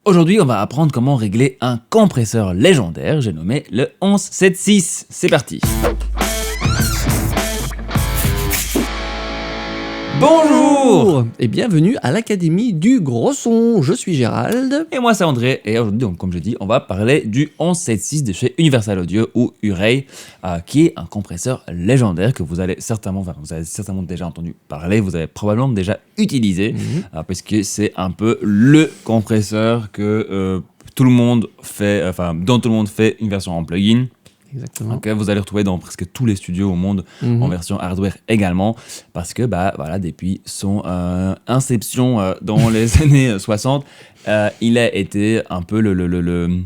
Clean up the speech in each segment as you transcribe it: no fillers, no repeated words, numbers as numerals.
Aujourd'hui, on va apprendre comment régler un compresseur légendaire, j'ai nommé le 1176. C'est parti. Bonjour et bienvenue à l'Académie du Gros Son. Je suis Gérald. Et moi c'est André, et aujourd'hui, donc, comme je dis, on va parler du 1176 de chez Universal Audio ou Uray, qui est un compresseur légendaire que vous avez certainement déjà entendu parler, vous avez probablement déjà utilisé, parce que c'est un peu le compresseur que tout le monde fait, dont tout le monde fait une version en plugin. Exactement. Okay, vous allez retrouver dans presque tous les studios au monde en version hardware également, parce que depuis son inception dans les années 60, il a été un peu le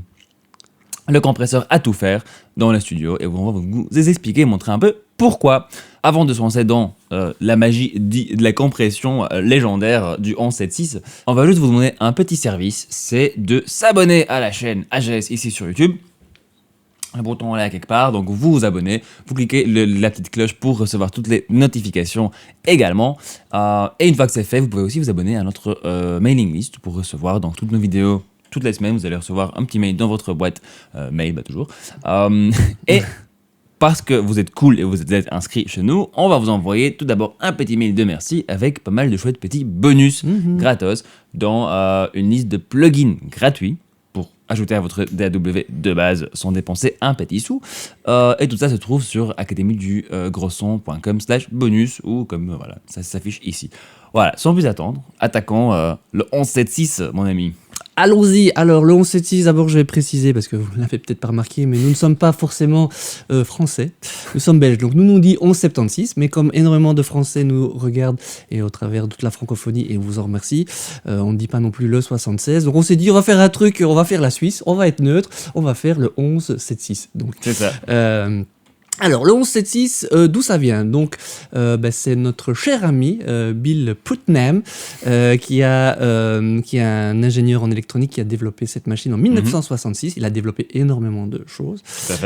compresseur à tout faire dans les studios, et on va vous expliquer, montrer un peu pourquoi. Avant de se lancer dans la magie de la compression légendaire du 1176, on va juste vous demander un petit service, c'est de s'abonner à la chaîne AGS ici sur YouTube. Le bouton là quelque part, donc vous vous abonnez, vous cliquez la petite cloche pour recevoir toutes les notifications également. Et une fois que c'est fait, vous pouvez aussi vous abonner à notre mailing list pour recevoir donc toutes nos vidéos toutes les semaines. Vous allez recevoir un petit mail dans votre boîte mail, toujours. Et parce que vous êtes cool et vous êtes inscrit chez nous, on va vous envoyer tout d'abord un petit mail de merci avec pas mal de chouettes petits bonus gratos dans une liste de plugins gratuits. Ajouter à votre DAW de base sans dépenser un petit sou. Et tout ça se trouve sur academiedugrosson.com/bonus ou comme ça s'affiche ici. Voilà, sans plus attendre, attaquons le 1176, mon ami. Allons-y. Alors, le 1176, d'abord, je vais préciser, parce que vous ne l'avez peut-être pas remarqué, mais nous ne sommes pas forcément français. Nous sommes belges. Donc, nous dit 1176, mais comme énormément de Français nous regardent et au travers de toute la francophonie, et on vous en remercie, on ne dit pas non plus le 76. Donc, on s'est dit, on va faire un truc, on va faire la Suisse, on va être neutre, on va faire le 1176. Donc, c'est ça. Alors, le 1176, d'où ça vient? Donc, c'est notre cher ami Bill Putnam, qui est un ingénieur en électronique qui a développé cette machine en 1966. Il a développé énormément de choses.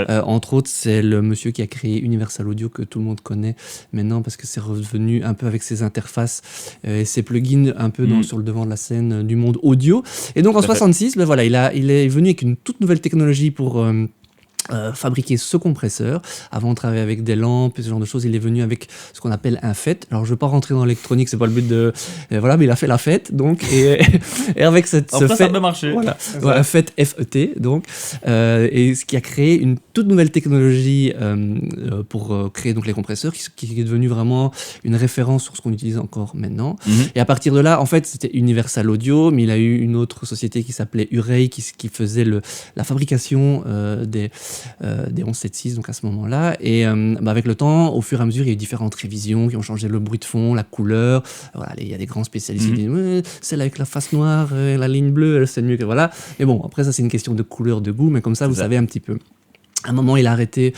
Entre autres, c'est le monsieur qui a créé Universal Audio, que tout le monde connaît maintenant, parce que c'est revenu un peu avec ses interfaces et ses plugins un peu sur le devant de la scène du monde audio. Et donc, en 66, il est venu avec une toute nouvelle technologie pour fabriquer ce compresseur. Avant de travailler avec des lampes et ce genre de choses, il est venu avec ce qu'on appelle un FET. Alors je ne vais pas rentrer dans l'électronique, c'est pas le but de... mais il a fait la FET, donc, et avec ce FET... ça peut marcher. Un FET FET, donc, et ce qui a créé une toute nouvelle technologie pour créer donc les compresseurs, qui est devenu vraiment une référence sur ce qu'on utilise encore maintenant. Et à partir de là, en fait, c'était Universal Audio, mais il a eu une autre société qui s'appelait Uray, qui faisait la fabrication des 1176, donc à ce moment-là. Et avec le temps, au fur et à mesure, il y a eu différentes révisions qui ont changé le bruit de fond, la couleur. Voilà, il y a des grands spécialistes qui disent celle avec la face noire, la ligne bleue, c'est mieux que voilà. Mais bon, après ça, c'est une question de couleur, de goût, mais comme ça, vous savez un petit peu. À un moment, il a arrêté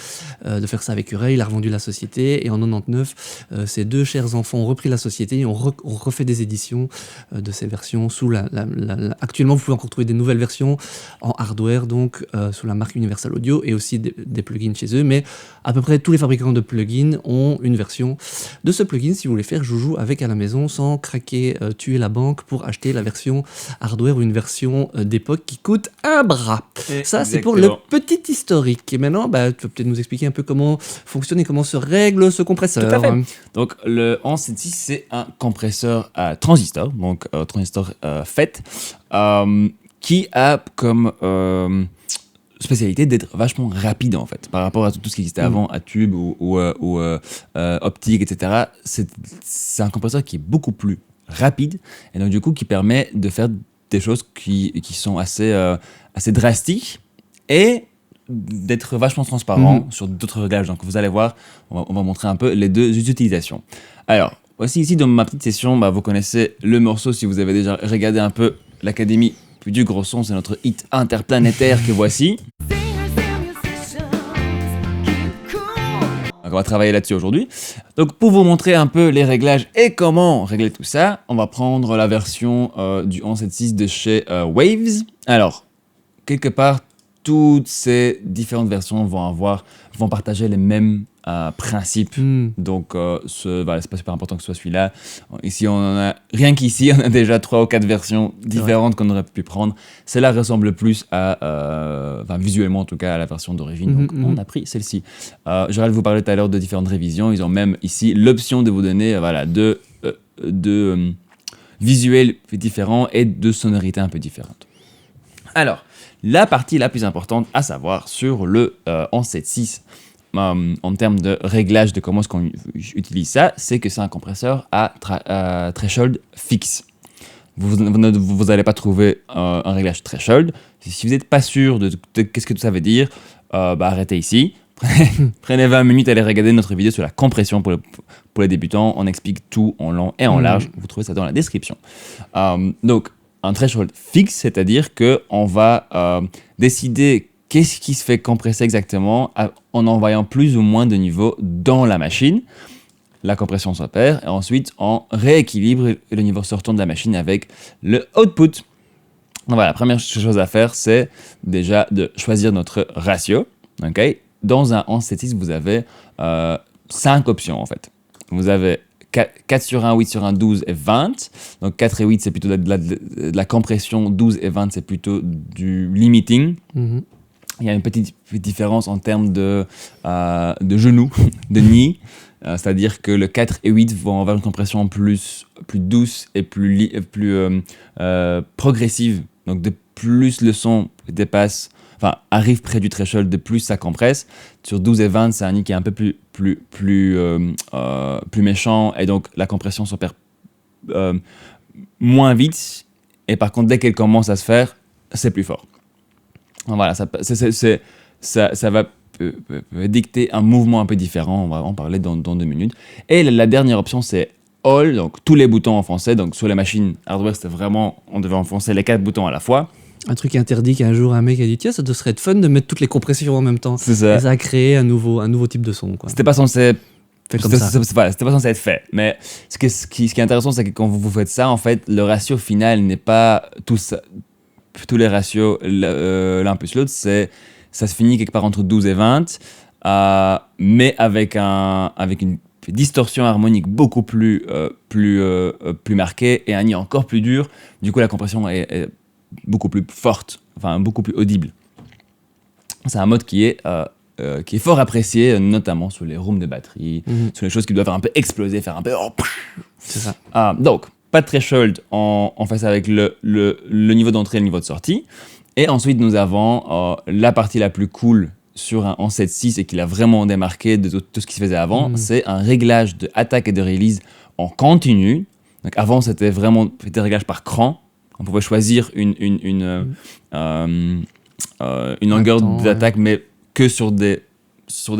de faire ça avec Uray, il a revendu la société, et en 99, ses deux chers enfants ont repris la société et ont refait des éditions de ces versions sous actuellement, vous pouvez encore trouver des nouvelles versions en hardware, donc sous la marque Universal Audio, et aussi des plugins chez eux, mais à peu près tous les fabricants de plugins ont une version de ce plugin si vous voulez faire joujou avec à la maison sans craquer, tuer la banque pour acheter la version hardware ou une version d'époque qui coûte un bras. Ça, c'est pour le petit historique. Et maintenant, tu vas peut-être nous expliquer un peu comment fonctionne et comment se règle ce compresseur. Tout à fait. Donc, le 1176, c'est un compresseur à transistor, donc transistor FET, qui a comme spécialité d'être vachement rapide, en fait, par rapport à tout ce qui existait avant, à tube ou optique, etc. C'est un compresseur qui est beaucoup plus rapide, et donc du coup, qui permet de faire des choses qui sont assez drastiques, et d'être vachement transparent sur d'autres réglages. Donc vous allez voir, on va montrer un peu les deux utilisations. Alors, voici ici dans ma petite session, vous connaissez le morceau si vous avez déjà regardé un peu l'Académie du Gros Son, c'est notre hit interplanétaire que voici. Donc on va travailler là-dessus aujourd'hui. Donc pour vous montrer un peu les réglages et comment régler tout ça, on va prendre la version du 1176 de chez Waves. Alors, quelque part, toutes ces différentes versions vont partager les mêmes principes. Donc, voilà, c'est pas super important que ce soit celui-là. Ici, rien qu'ici, on a déjà 3 ou 4 versions différentes qu'on aurait pu prendre. Celle-là ressemble plus visuellement en tout cas, à la version d'origine. Donc, on a pris celle-ci. J'aurais vous parler tout à l'heure de différentes révisions. Ils ont même ici l'option de vous donner deux visuels différents et de sonorités un peu différentes. Alors, la partie la plus importante à savoir sur le 1176 en termes de réglage de comment est-ce qu'on utilise ça, c'est que c'est un compresseur à threshold fixe. Vous n'allez pas trouver un réglage threshold. Si vous n'êtes pas sûr de qu'est-ce que ça veut dire, arrêtez ici. Prenez 20 minutes à aller regarder notre vidéo sur la compression pour les débutants. On explique tout en long et en large. Vous trouvez ça dans la description. Donc, un threshold fixe, c'est-à-dire qu'on va décider qu'est-ce qui se fait compresser exactement en envoyant plus ou moins de niveaux dans la machine. La compression s'opère et ensuite on rééquilibre le niveau sortant de la machine avec le output. Donc voilà, la première chose à faire, c'est déjà de choisir notre ratio. Okay? Dans un 1176, vous avez 5 options en fait. Vous avez 4 sur 1, 8 sur 1, 12 et 20. Donc 4 et 8, c'est plutôt de la compression. 12 et 20, c'est plutôt du limiting. Il y a une petite différence en termes de genoux, de knee. C'est-à-dire que le 4 et 8 vont avoir une compression plus douce et plus progressive. Donc de plus le son arrive près du threshold, de plus ça compresse. Sur 12 et 20, c'est un knee qui est un peu plus méchant et donc la compression s'opère moins vite. Et par contre, dès qu'elle commence à se faire, c'est plus fort. Voilà, ça va dicter un mouvement un peu différent. On va en parler dans 2 minutes. Et la dernière option, c'est All, donc tous les boutons en français. Donc sur les machines hardware, c'était vraiment, on devait enfoncer les 4 boutons à la fois. Un truc interdit qu'un jour un mec a dit tiens, ça serait fun de mettre toutes les compressions en même temps. C'est ça. Et ça a créé un nouveau type de son, quoi. C'était pas censé comme ça. C'était pas censé être fait. Mais ce qui est intéressant, c'est que quand vous faites ça, en fait, le ratio final n'est pas tous les ratios l'un plus l'autre. Ça se finit quelque part entre 12 et 20, mais avec une distorsion harmonique beaucoup plus marquée et un nid encore plus dur. Du coup, la compression est beaucoup plus forte, beaucoup plus audible. C'est un mode qui est fort apprécié, notamment sur les rooms de batterie, sur les choses qui doivent un peu exploser, faire un peu... C'est ça. Donc, pas de threshold, on fait ça avec le niveau d'entrée et le niveau de sortie. Et ensuite, nous avons la partie la plus cool sur un 1176 et qui l'a vraiment démarqué de tout ce qui se faisait avant, c'est un réglage de attaque et de release en continu. Donc, avant, c'était vraiment des réglages par cran. On pouvait choisir une longueur d'attaque, mais que sur des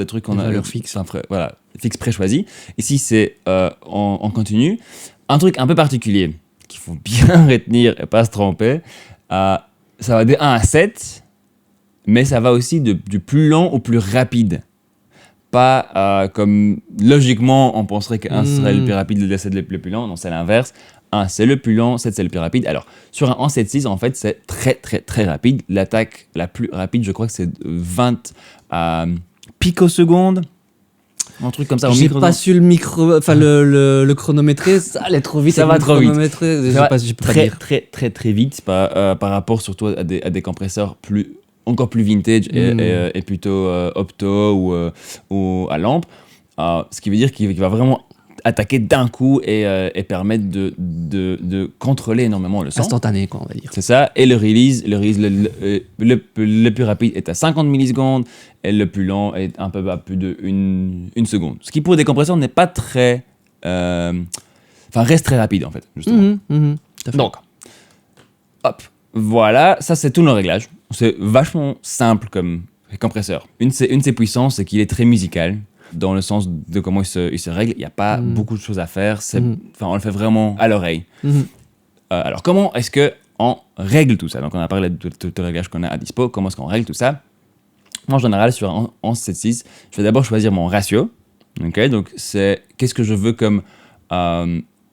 trucs qu'on a... valeurs fixes. Fixe préchoisi. Ici, c'est en continu. Un truc un peu particulier qu'il faut bien retenir et pas se tromper, ça va de 1 à 7, mais ça va aussi du plus lent au plus rapide. Pas comme logiquement on penserait que 1 serait le plus rapide, le 7 le plus lent. Non, c'est l'inverse. 1 c'est le plus lent, 7 c'est le plus rapide. Alors sur un 1176 en fait c'est très très très rapide. L'attaque la plus rapide je crois que c'est 20 picosecondes. Un truc comme ça. J'ai pas su le chronométrer, ça allait trop vite. Ça va trop vite. Je peux pas dire. Très vite par rapport surtout à des compresseurs encore plus vintage et plutôt opto ou à lampe. Ce qui veut dire qu'il va vraiment attaquer d'un coup et permettre de contrôler énormément le son. Instantané, quoi, on va dire. C'est ça. Et le release le plus rapide est à 50 millisecondes et le plus lent est un peu à plus de une seconde. Ce qui pour des compresseurs n'est pas très... reste très rapide en fait, justement. Donc, hop, voilà, ça c'est tout le réglage. C'est vachement simple comme compresseur. Une de ses puissances, c'est qu'il est très musical. Dans le sens de comment il se règle, il n'y a pas beaucoup de choses à faire. On le fait vraiment à l'oreille. Alors, comment est-ce qu'on règle tout ça? Donc, on a parlé de tout le réglage qu'on a à dispo. Comment est-ce qu'on règle tout ça? Moi, en général, sur un 1176, je vais d'abord choisir mon ratio. Okay? Donc, c'est qu'est-ce que je veux comme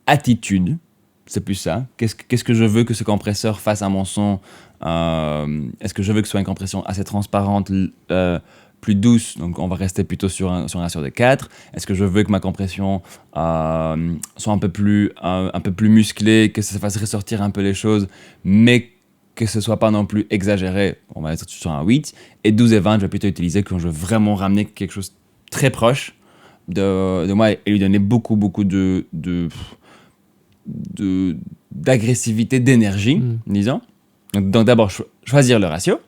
attitude. C'est plus ça. Qu'est-ce que je veux que ce compresseur fasse à mon son Est-ce que je veux que ce soit une compression assez transparente, plus douce, donc on va rester plutôt sur un ratio de 4. Est-ce que je veux que ma compression soit un peu plus musclée, que ça fasse ressortir un peu les choses, mais que ce soit pas non plus exagéré, on va être sur un 8. Et 12 et 20, je vais plutôt utiliser quand je veux vraiment ramener quelque chose très proche de moi et lui donner beaucoup d'agressivité, d'énergie, disons. Donc d'abord, choisir le ratio.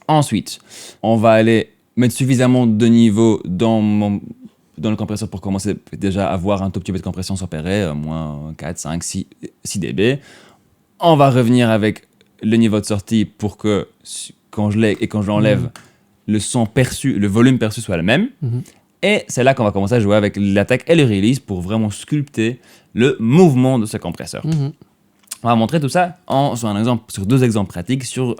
Ensuite, on va aller mettre suffisamment de niveau dans le compresseur pour commencer déjà à avoir un tout petit peu de compression s'opérer, moins 4, 5, 6 dB. On va revenir avec le niveau de sortie pour que quand je l'ai et quand je l'enlève, le son perçu, le volume perçu soit le même. Et c'est là qu'on va commencer à jouer avec l'attaque et le release pour vraiment sculpter le mouvement de ce compresseur. On va montrer tout ça sur 2 exemples pratiques sur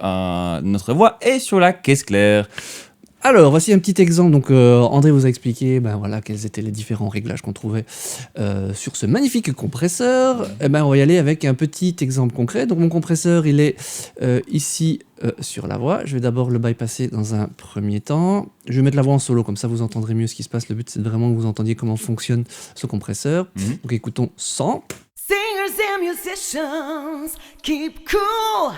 notre voix et sur la caisse claire. Alors, voici un petit exemple. Donc, André vous a expliqué quels étaient les différents réglages qu'on trouvait sur ce magnifique compresseur. On va y aller avec un petit exemple concret. Donc, mon compresseur, il est ici sur la voix. Je vais d'abord le bypasser dans un premier temps. Je vais mettre la voix en solo, comme ça vous entendrez mieux ce qui se passe. Le but, c'est vraiment que vous entendiez comment fonctionne ce compresseur. Donc, écoutons 100. Singers and musicians, keep cool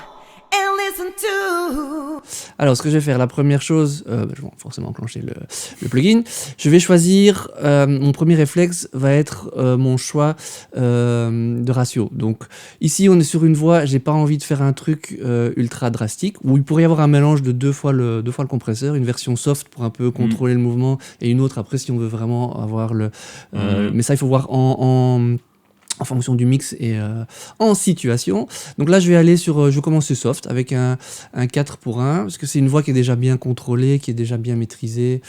and listen to. Alors, ce que je vais faire, la première chose, je vais forcément enclencher le plugin. Je vais choisir, mon premier réflexe va être mon choix de ratio. Donc, ici, on est sur une voix, j'ai pas envie de faire un truc ultra drastique, où il pourrait y avoir un mélange de deux fois le compresseur, une version soft pour un peu contrôler le mouvement, et une autre après si on veut vraiment avoir le... Mais ça, il faut voir en fonction du mix et en situation. Donc là, je vais commencer soft avec un 4:1, parce que c'est une voix qui est déjà bien contrôlée, qui est déjà bien maîtrisée.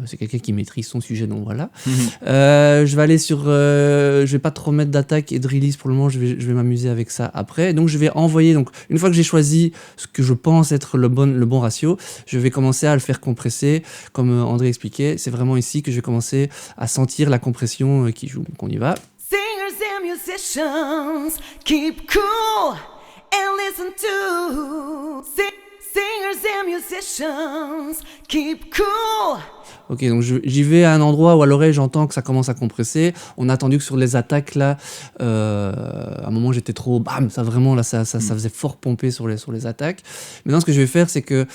C'est quelqu'un qui maîtrise son sujet, donc voilà. Je vais aller je vais pas trop mettre d'attaque et de release pour le moment, je vais m'amuser avec ça après. Donc je vais envoyer, donc une fois que j'ai choisi ce que je pense être le bon ratio, je vais commencer à le faire compresser, comme André expliquait. C'est vraiment ici que je vais commencer à sentir la compression qui joue. Donc on y va. Singers and musicians, keep cool and listen to. Singers and musicians, keep cool. Ok, donc j'y vais à un endroit où à l'oreille j'entends que ça commence à compresser. On a attendu que sur les attaques là, à un moment j'étais trop bam, ça vraiment là ça faisait fort pomper sur les attaques. Maintenant ce que je vais faire c'est que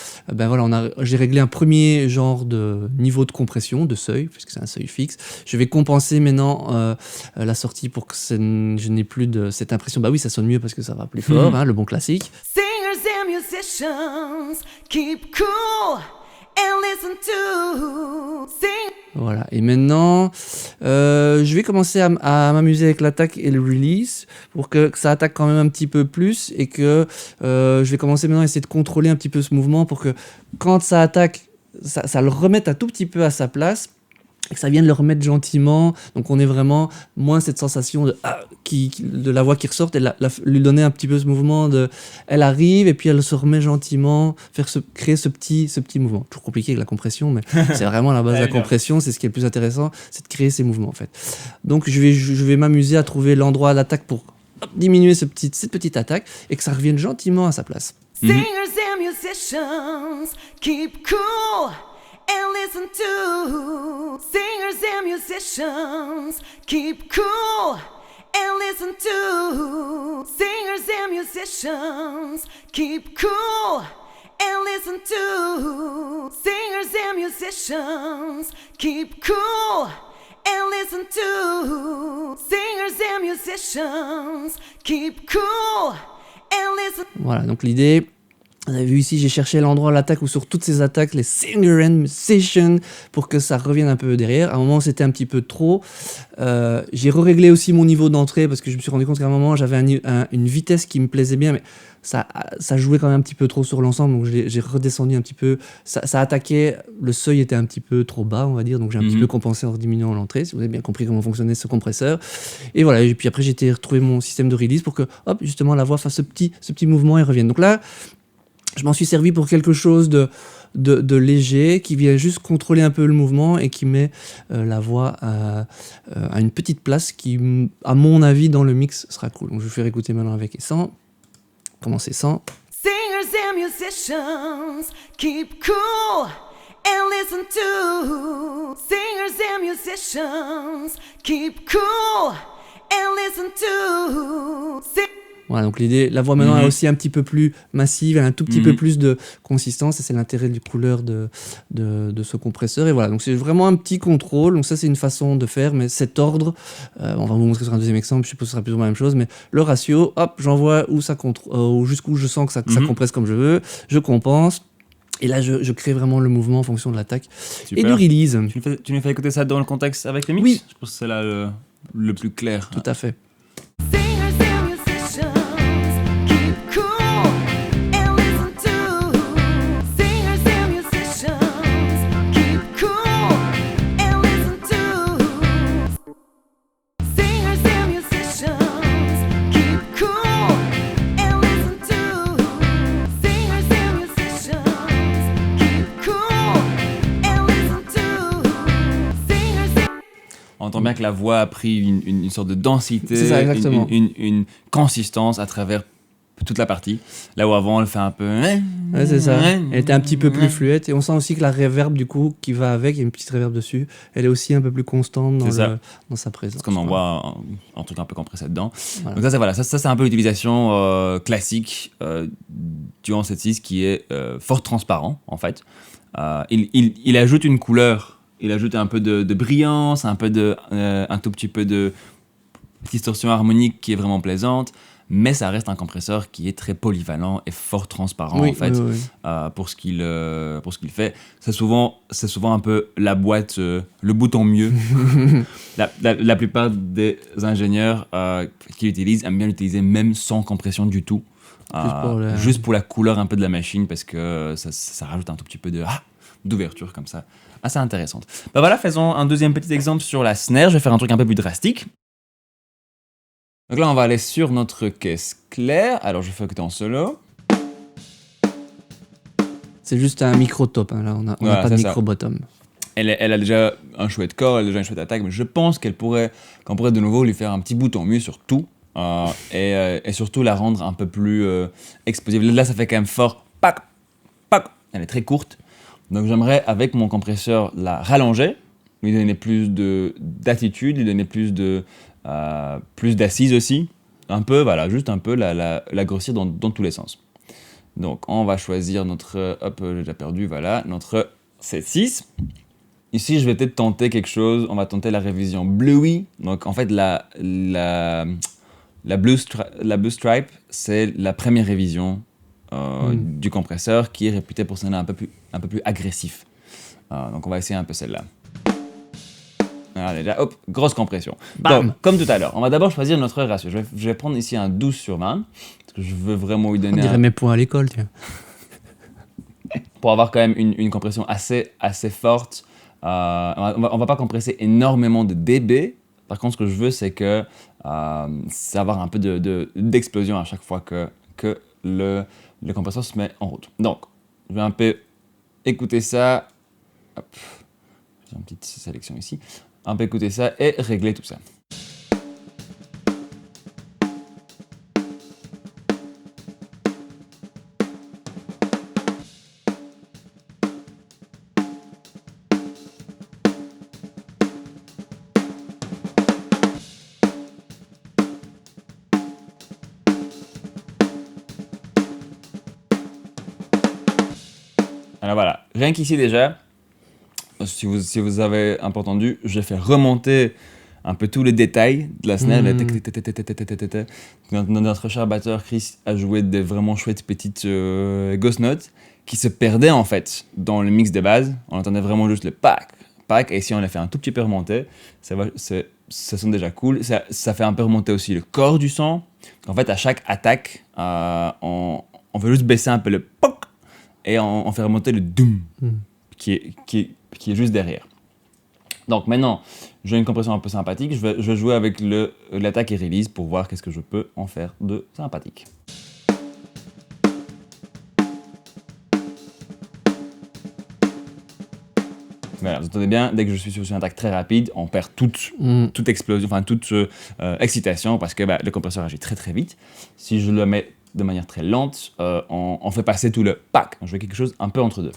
j'ai réglé un premier genre de niveau de compression, de seuil, puisque c'est un seuil fixe. Je vais compenser maintenant la sortie pour que je n'ai plus de cette impression. Bah oui, ça sonne mieux parce que ça va plus fort, le bon classique. Singers and musicians, keep cool. And listen to sing. Voilà, et maintenant je vais commencer à m'amuser avec l'attaque et le release pour que ça attaque quand même un petit peu plus et que je vais commencer maintenant à essayer de contrôler un petit peu ce mouvement pour que quand ça attaque, ça le remette un tout petit peu à sa place et que ça vienne le remettre gentiment. Donc on est vraiment moins cette sensation de la voix qui ressort et lui donner un petit peu ce mouvement elle arrive et puis elle se remet gentiment, créer ce petit mouvement. Toujours compliqué avec la compression, mais c'est vraiment la base de la compression, c'est ce qui est le plus intéressant, c'est de créer ces mouvements en fait. Donc je vais m'amuser à trouver l'endroit d'attaque pour diminuer cette petite attaque et que ça revienne gentiment à sa place. Singers and musicians, keep cool. And listen to. Singers and musicians, keep cool. And listen to. Singers and musicians, keep cool. And listen to. Singers and musicians, keep cool. And listen to. Singers and musicians, keep cool. And listen. Voilà, donc l'idée... Vous avez vu ici, j'ai cherché l'endroit à l'attaque où sur toutes ces attaques, les singer and musician, pour que ça revienne un peu derrière. À un moment, c'était un petit peu trop. J'ai réglé aussi mon niveau d'entrée parce que je me suis rendu compte qu'à un moment, j'avais une vitesse qui me plaisait bien, mais ça jouait quand même un petit peu trop sur l'ensemble. Donc j'ai redescendu un petit peu. Ça attaquait, le seuil était un petit peu trop bas, on va dire. Donc j'ai un petit peu compensé en diminuant l'entrée, si vous avez bien compris comment fonctionnait ce compresseur. Et voilà, et puis après, j'ai été retrouver mon système de release pour que, hop, justement, la voix fasse ce petit mouvement et revienne. Donc là, je m'en suis servi pour quelque chose de léger, qui vient juste contrôler un peu le mouvement et qui met la voix à une petite place qui, à mon avis, dans le mix, sera cool. Donc je vais faire écouter maintenant avec et sans. Commencer sans. Singers Singers and musicians, keep cool and listen to. Singers and musicians, keep cool and listen to. Voilà, donc l'idée, la voix maintenant est aussi un petit peu plus massive, elle a un tout petit peu plus de consistance, et c'est l'intérêt du couleur de ce compresseur. Et voilà, donc c'est vraiment un petit contrôle. Donc ça, c'est une façon de faire, mais cet ordre, on va vous montrer sur un deuxième exemple, je suppose que ce sera plus ou moins la même chose, mais le ratio, hop, j'envoie où ça jusqu'où je sens que ça compresse comme je veux, je compense. Et là, je crée vraiment le mouvement en fonction de l'attaque et du release. Tu nous fais écouter ça dans le contexte avec le mix? Oui. Je pense que c'est là le plus clair. Tout à fait. On entend bien que la voix a pris une sorte de densité, c'est ça, exactement. une consistance à travers toute la partie. Là où avant, elle fait un peu... Ouais, c'est ça. Elle était un petit peu plus fluette. Et on sent aussi que la reverb, du coup, qui va avec, il y a une petite reverb dessus, elle est aussi un peu plus constante dans sa présence. Parce qu'on envoie un truc un peu compressé dedans. Voilà. Donc ça, c'est un peu l'utilisation classique du 1176 qui est fort transparent, en fait. Il ajoute une couleur. Il ajoute un peu de brillance, un tout petit peu de distorsion harmonique qui est vraiment plaisante, mais ça reste un compresseur qui est très polyvalent et fort transparent en fait. Oui. Pour ce qu'il fait. C'est souvent un peu la boîte, le bouton mieux. la plupart des ingénieurs qui l'utilisent aiment bien l'utiliser même sans compression du tout. Juste pour la couleur un peu de la machine, parce que ça rajoute un tout petit peu d'ouverture comme ça. Assez intéressante. Voilà, faisons un deuxième petit exemple sur la snare. Je vais faire un truc un peu plus drastique. Donc là, on va aller sur notre caisse claire. Alors, je fais écouter en solo. C'est juste un micro-top. Hein. Là, on n'a pas de micro-bottom. Elle a déjà un chouette corps, elle a déjà une chouette attaque, mais je pense qu'on pourrait de nouveau lui faire un petit bouton mieux sur tout. Et surtout la rendre un peu plus explosive. Là, ça fait quand même fort. Pac, pac. Elle est très courte. Donc j'aimerais, avec mon compresseur, la rallonger, lui donner plus d'attitude, lui donner plus d'assise aussi. Un peu, voilà, juste un peu la grossir dans tous les sens. Donc on va choisir notre, j'ai déjà perdu, voilà, notre 7.6. Ici, je vais peut-être tenter quelque chose, on va tenter la révision Bluey. Donc en fait, la Blue Stripe, c'est la première révision du compresseur qui est réputé pour sonner un peu plus agressif. Donc on va essayer un peu celle-là. Alors déjà, hop, grosse compression. Donc, comme tout à l'heure, on va d'abord choisir notre ratio. Je vais prendre ici un 12/20, parce que je veux vraiment lui donner... On dirait mes points à l'école, tiens. Pour avoir quand même une compression assez forte. On va pas compresser énormément de dB. Par contre, ce que je veux, c'est avoir un peu d'explosion à chaque fois que le compresseur se met en route. Donc, je vais un peu écouter ça. Hop. J'ai une petite sélection ici. Un peu écouter ça et régler tout ça. Alors voilà, rien qu'ici déjà, si vous avez un peu entendu, j'ai fait remonter un peu tous les détails de la snare. Notre cher batteur Chris a joué des vraiment chouettes petites ghost notes qui se perdaient en fait dans le mix de base. On entendait vraiment juste le pac, pac, et si on l'a fait un tout petit peu remonter, ça sonne déjà cool. Ça fait un peu remonter aussi le corps du son. En fait, à chaque attaque, on veut juste baisser un peu le poc et on fait remonter le doom qui est juste derrière. Donc maintenant, j'ai une compression un peu sympathique. Je vais jouer avec l'attaque et release pour voir qu'est-ce que je peux en faire de sympathique. Voilà, vous entendez bien, dès que je suis sur une attaque très rapide, on perd toute explosion, enfin toute excitation, parce que le compresseur agit très très vite. Si je le mets de manière très lente, on fait passer tout le pack. Je veux quelque chose un peu entre deux.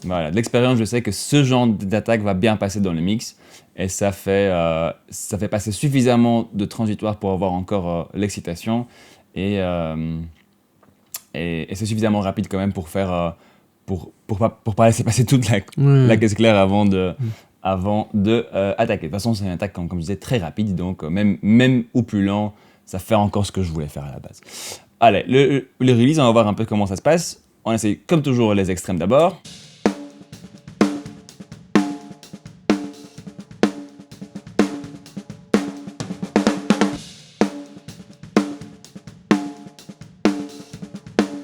Voilà, de l'expérience, je sais que ce genre d'attaque va bien passer dans le mix et ça fait passer suffisamment de transitoire pour avoir encore l'excitation et c'est suffisamment rapide quand même pour faire pour pas laisser passer toute la caisse claire avant de attaquer. De toute façon, c'est une attaque comme je disais très rapide, donc même au plus lent, ça fait encore ce que je voulais faire à la base. Allez, le release, on va voir un peu comment ça se passe. On essaye comme toujours les extrêmes d'abord.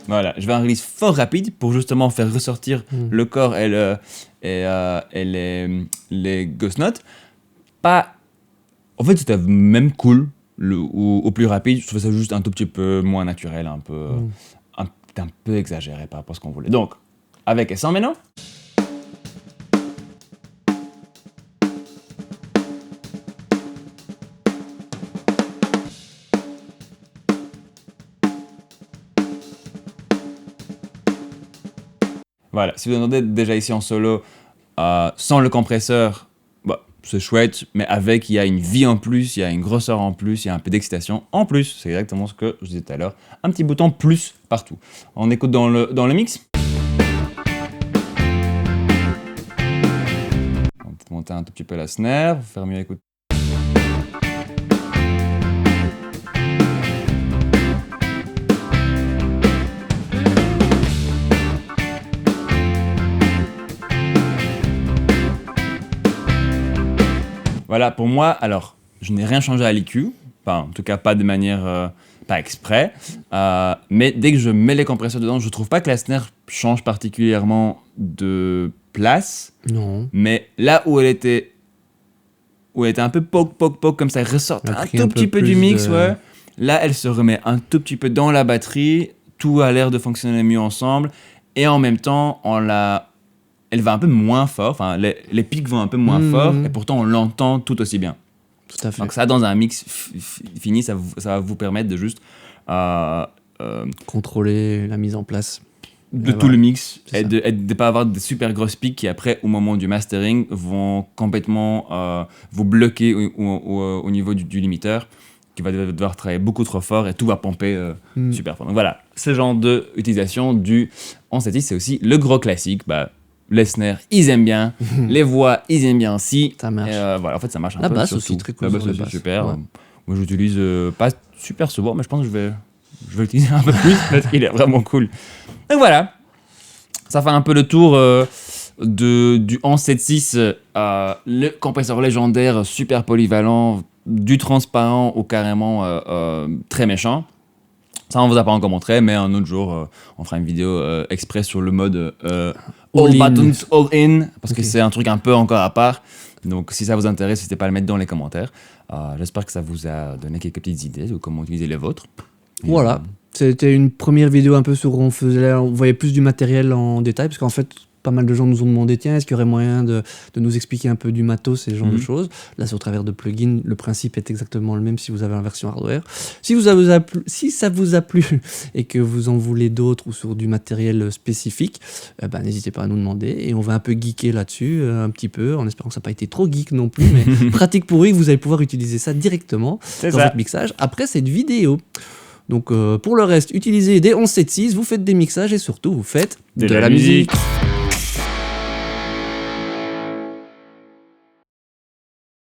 Voilà, je vais un release fort rapide pour justement faire ressortir le corps et les ghost notes. En fait, c'était même cool au plus rapide. Je trouvais ça juste un tout petit peu moins naturel, un peu exagéré par rapport à ce qu'on voulait. Donc, avec et sans maintenant. Voilà, si vous entendez déjà ici en solo, sans le compresseur, bah, c'est chouette, mais avec, il y a une vie en plus, il y a une grosseur en plus, il y a un peu d'excitation en plus. C'est exactement ce que je disais tout à l'heure. Un petit bouton plus partout. On écoute dans le mix. On va peut-être monter un tout petit peu la snare, pour faire mieux écouter. Voilà, pour moi, alors, je n'ai rien changé à l'EQ, enfin, en tout cas pas de manière, pas exprès, mais dès que je mets les compresseurs dedans, je trouve pas que la snare change particulièrement de place. Non. Mais là où elle était un peu poke, comme ça, elle ressort un tout petit peu du mix, ouais. Là, elle se remet un tout petit peu dans la batterie, tout a l'air de fonctionner mieux ensemble, et en même temps, elle va un peu moins fort, enfin les pics vont un peu moins fort, et pourtant on l'entend tout aussi bien. Tout à fait. Donc ça, dans un mix fini, ça va vous permettre de juste contrôler la mise en place de tout le mix et de ne pas avoir de super grosses pics qui après, au moment du mastering, vont complètement vous bloquer au niveau du limiteur, qui va devoir travailler beaucoup trop fort et tout va pomper super fort. Donc voilà, ce genre d'utilisation du 1176, c'est aussi le gros classique. Les snares, ils aiment bien. Les voix, ils aiment bien aussi. Ça marche. Voilà, en fait, ça marche un la peu. basse aussi, très cool. La basse aussi, super. Ouais. Moi, j'utilise pas super souvent, mais je pense que je vais l'utiliser un peu plus parce qu'il est vraiment cool. Donc voilà, ça fait un peu le tour du 1176, le compresseur légendaire, super polyvalent, du transparent au carrément très méchant. Ça, on vous a pas encore montré, mais un autre jour, on fera une vidéo exprès sur le mode all buttons, all in, parce que c'est un truc un peu encore à part. Donc, si ça vous intéresse, n'hésitez pas à le mettre dans les commentaires. J'espère que ça vous a donné quelques petites idées de comment utiliser les vôtres. Voilà, c'était une première vidéo un peu sur où on voyait plus du matériel en détail, parce qu'en fait, pas mal de gens nous ont demandé, tiens, est-ce qu'il y aurait moyen de nous expliquer un peu du matos et ce genre de choses. Là, c'est au travers de plugins. Le principe est exactement le même si vous avez la version hardware. Si ça vous a plu et que vous en voulez d'autres ou sur du matériel spécifique, n'hésitez pas à nous demander. Et on va un peu geeker là-dessus, un petit peu, en espérant que ça n'a pas été trop geek non plus, mais pratique pour vous, que vous allez pouvoir utiliser ça directement dans votre mixage après cette vidéo. Donc, pour le reste, utilisez des 1176, vous faites des mixages et surtout, vous faites de la musique.